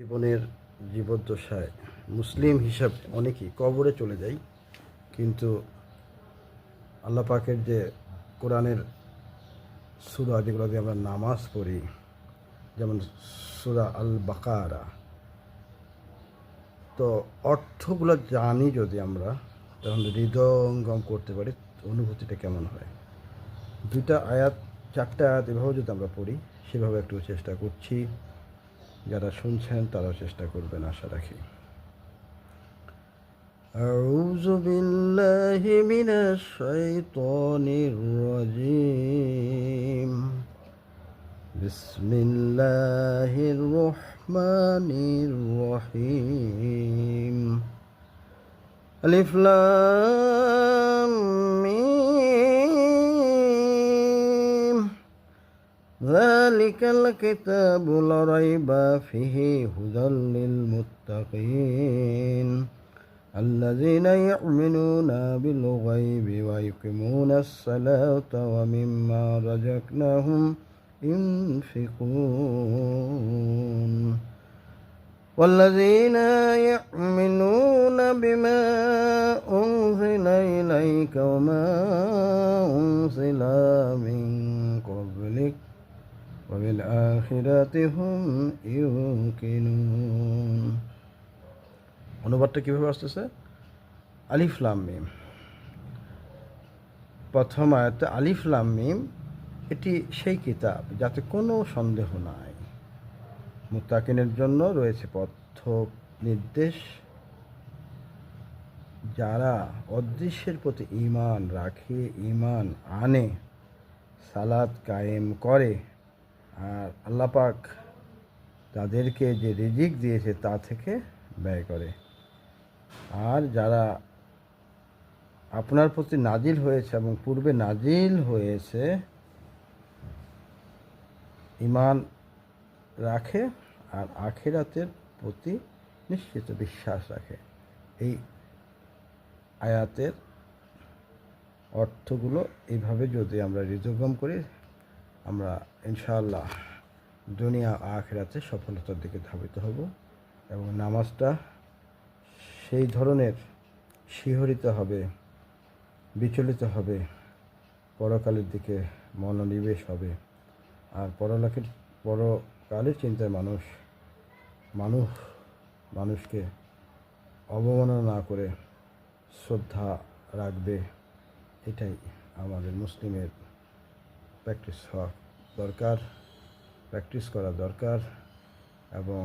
জীবনের জীবদ্দশায় মুসলিম হিসাবে অনেকেই কবরে চলে যায়, কিন্তু আল্লাহ পাকের যে কোরআনের সূরা যেগুলো দিয়ে আমরা নামাজ পড়ি, যেমন সূরা আল বাকারা, তো অর্থগুলো জানি যদি আমরা, তখন হৃদয়ঙ্গম করতে পারি অনুভূতিটা কেমন হয়। দুইটা আয়াত, চারটা আয়াত এভাবে যদি আমরা পড়ি, সেভাবে একটু চেষ্টা করছি। যারা শুনছেন তারাও চেষ্টা করবেন আশা রাখি। أعوذ بالله من الشيطان الرجيم. بسم الله الرحمن الرحيم. ألف لام ميم. ذلك الكتاب لا ريب فيه هدى للمتقين الذين يؤمنون بالغيب ويقيمون الصلاة ومما رزقناهم ينفقون والذين يؤمنون بما أنزل إليك وما أنزل من قبلك وبالآخرة هم يوقنون. অনুবাদটা কীভাবে আসতেছে? আলিফ লাম মিম, প্রথম আয়াতে আলিফ লাম মিম, এটি সেই কিতাব যাতে কোনো সন্দেহ নাই, মুত্তাকিনের জন্য রয়েছে পথ নির্দেশ, যারা অদৃশ্যের প্রতি ঈমান রাখে, ঈমান আনে, সালাত কায়েম করে, আর আল্লাহ পাক তাদেরকে যে রিজিক দিয়েছে তা থেকে ব্যয় করে। আর যারা আপনার প্রতি নাজিল হয়েছে এবং পূর্বে নাজিল হয়েছে ঈমান রাখে আর আখিরাতের প্রতি নিশ্চিত বিশ্বাস রাখে। এই আয়াতের অর্থগুলো এইভাবে যদি আমরা হৃদয়ঙ্গম করি, আমরা ইনশাআল্লাহ দুনিয়া আখিরাতে সফলতার দিকে ধাবিত হব। এবং নামাজটা সেই ধরনের শিহরিত হবে, বিচলিত হবে, পরকালের দিকে মনোনিবেশ হবে। আর পরকালের চিন্তায় মানুষকে অবমাননা না করে শ্রদ্ধা রাখবে। এটাই আমাদের মুসলিমের প্র্যাকটিস করা দরকার এবং